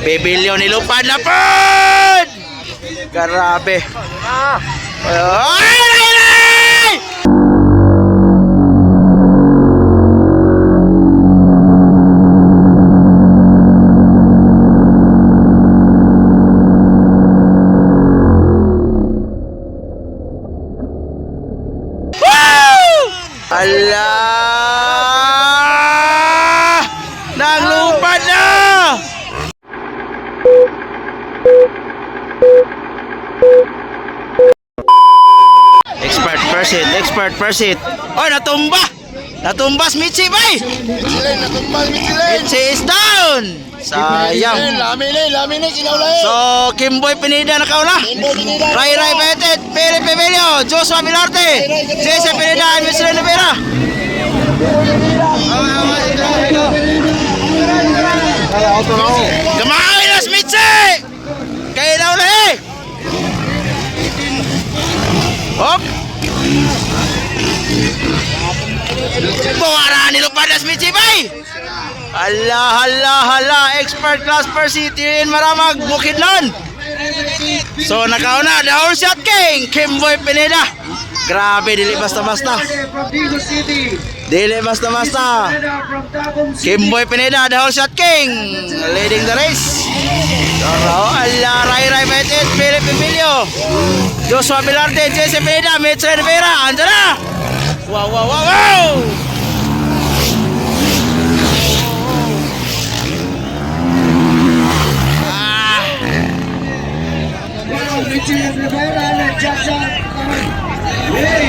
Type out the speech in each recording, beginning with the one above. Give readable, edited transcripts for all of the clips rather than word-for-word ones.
Bibilyo nilupad na pod! Grabe. Ay! Allah! Naglupad na! Expert persit. Oh, natumba! Natumba si Mitchie, bay! Mitchie is down! Sayang. Lami na kinaulan. So, Kimboy Pineda nakauna. Ray Betet, Pele Pevelio, Joshua Vilarte, Jesse Pineda, and Mr. Rivera. Gamahin na si Mitchie! Kaya na uli eh! Hop! Buwara nilupad na si Mitchie, bay! Hala, expert class per city in Maramag, Bukidnon. So nakauna, the whole shot king, Kimboy Pineda. Grabe, dili basta-basta. Dili basta-basta. Kimboy Pineda, the whole shot king, leading the race. Allah, Ray Betet, Philip Emilio, Joshua Vilarte, Jesse Pineda, Mitchell Rivera, andyan na. Wow!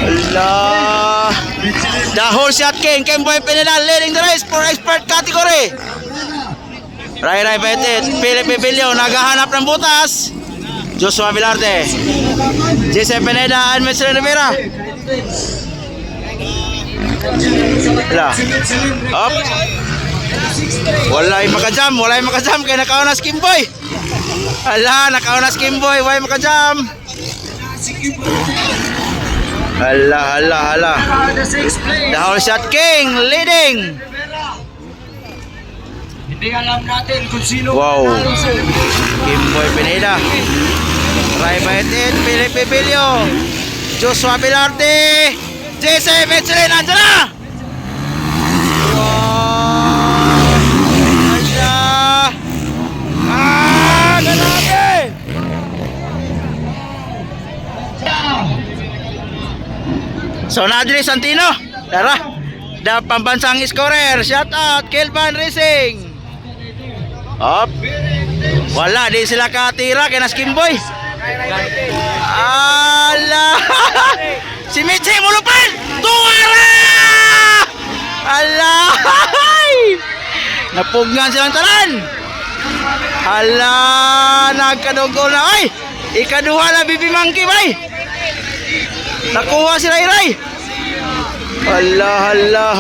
Allah. The whole shot king, Kimboy Pineda leading the race for expert category. Ray Betet, Philip Emilio naghahanap ng butas. Joshua Vilarte, Jesse Pineda, and Mr. Rivera. Up. Walay makajam kaya nakauna si Kimboy. Ala, nakauna si Kimboy, way makajam. Hala. The whole shot king leading. Hindi alam natin kung sino. Wow. Kimboy Pineda, Ray Betet, Philip Emilio, Joshua Vilarte, Jesse Mitchell, andyan na! Wow! Grabe! So, Nadri Santino, tara, the pambansang scorer, shout out, Kelvan Racing. Up. Wala, di sila katira kay Kimboy. Allah! Si Mitchie mulupad! Tuwara! Allah! Napugnan silang talan. Allah! Nagkadugol na. Ay! Ikaduha na Bibi Monkey, bay! Nakuha si Ray. Allah!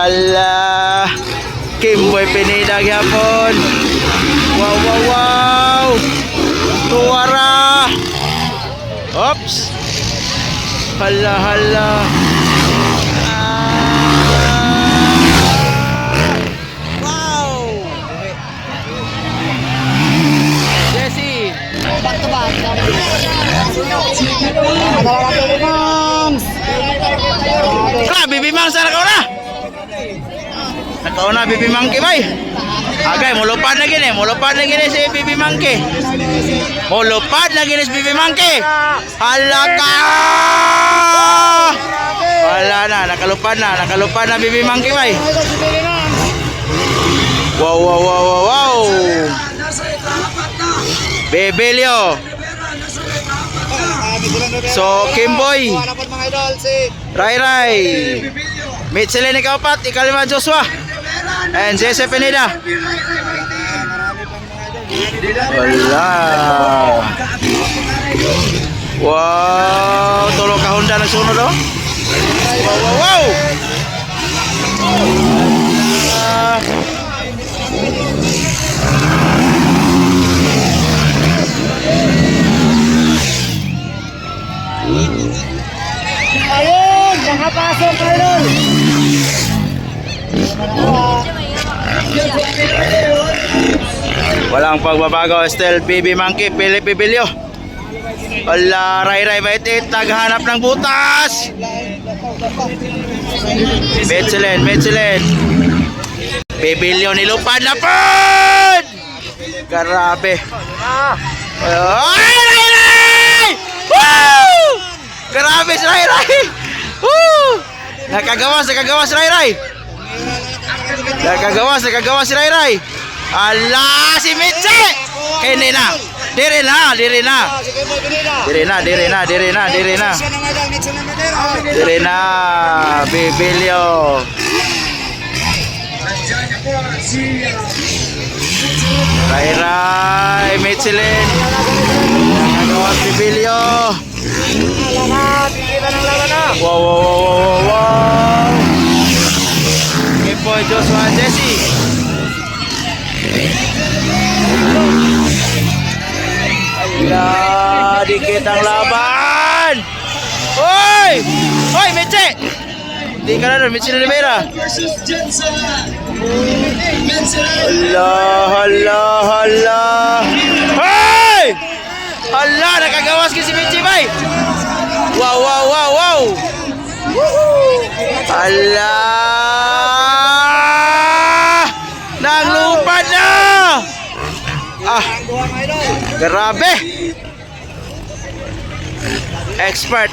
Allah! Kimboy Pineda gyapon. Wow! Tuwara! Oops! Hala! Wow! Jesse! Back to back. Bibi Mang sa nakauna Bibi Monkey, bay. Agay, mulupad na gini si Bibi Monkey. Mulupad na gini si Bibi Monkey. Halaka! Wala na, nakalupad na Bibi Monkey, bay. Wow! Bebelio. So, Kimboy, Ray, Mitchell ikapat, ikalima Joshua, and Jesse Pineda. Wala. Wow, tulong ka Honda nagsunod, oh. Wow! Ayun, nakapasok, Carlos. Walang pagbabago. Still BB Monkey, Philip Ibilio. Wala, Ray Maitit, naghanap ng butas. Michelin. Bibilyo nilupad na pod. Grabe. Ay, Ray! Woo! Grabe si Ray! Woo! Nakagawas Ray! Nakagawas si Ray! Ala, si Mitche! Kini na! Diri na! Bibilyo! Ray, Michelin! Nakagawas Bibilyo! Wow! Kipoy Joshua Jesse! Ala, dikit ang laban! Hoy! Hoy, Meche! Hindi ka na doon, Meche Rivera. Hala! Hoy! Hala, nakagawas ka si Meche, bay! Wow! Hala! Naglupad na! Grabe! Expert!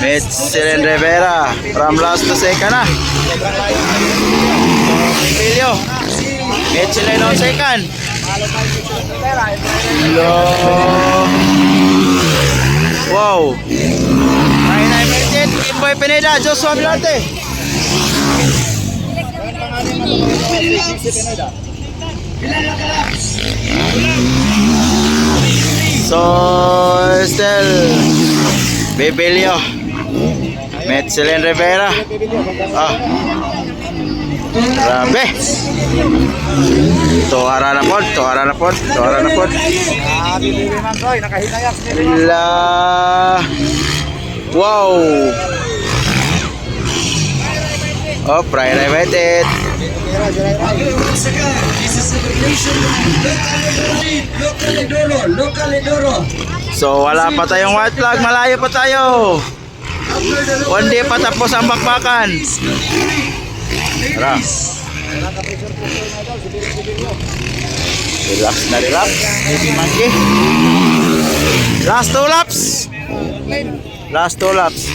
Michelin Rivera from last to second na. Emilio Michelin on second. Wow. Ray Maitit, Kimboy Pineda, Joshua Vilarte. So still Bibilyo, Michelin Rivera. Grabe. Tuara na pod. Bila. Wow. Oh, Ray Maitit. So wala pa tayong white flag, malayo pa tayo. One day pa tapos ang bakbakan. Tara. Relax. Baby Monkey. Last two laps.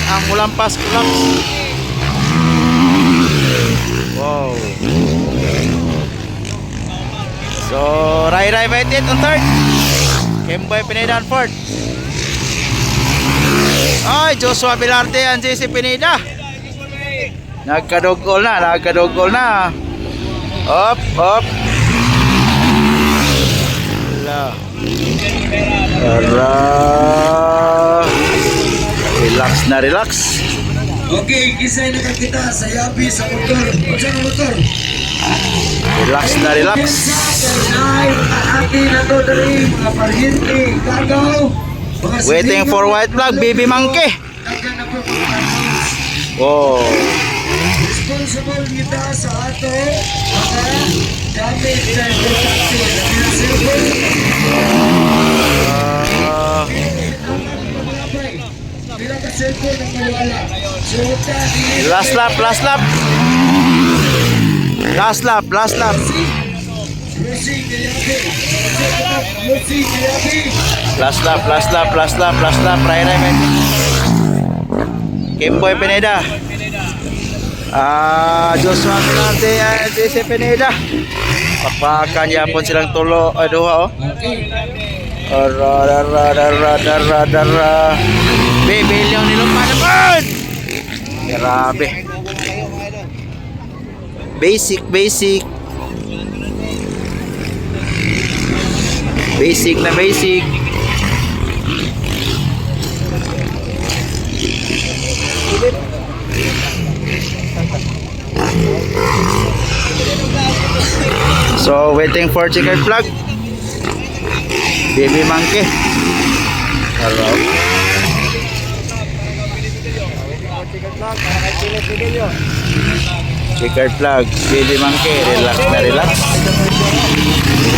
Ang ulampas laps. Wow. So Ray Maitit on third. Kimboy Pineda on fourth. Ay, Joshua Vilarte and JC Pineda. Nagkadugol na. Up. Relax. Okay, kisay na kita sa yabi sa motor. Motor. Relax. Waiting for white flag, BB Monkey. Wow. Responsible kita sa ato mga gamit sa Last lap. Ray Maitit. Kimboy Pineda. Joshua Vilarte at JC Pineda. Pakpakan yapon silang tulo. Duha oh. Bibilyong nilumpa naman. Grabe. Basic na basic. So waiting for checkered flag. Baby Monkey. Hello. Checkered flag, Baby Monkey, relax na relax.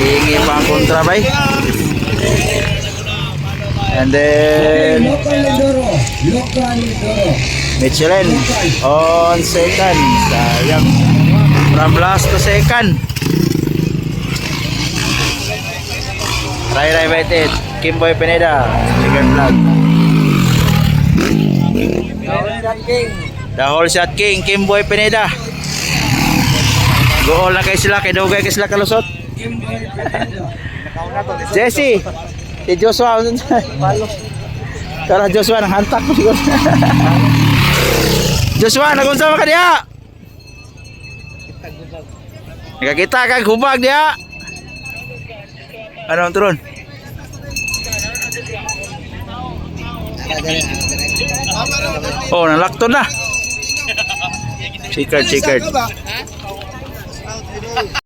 Hihingi pa ang kontra bay. And then Local Lindoro. Local Lindoro. Michelin on second. Sayang. From last to second. Rai Baited, Kimboy Pineda, checkered flag. The whole shot king, Kimboy Pineda. Goal na kay sila, kay Dugay kay sila kalusot. Jesse, si Joshua. Tara Joshua, nang hantak mo siguro. Joshua, nagunsa ka diya? Nakakita kang hubag diya. Ano ang turon? Oh, nalakto na. Checkered.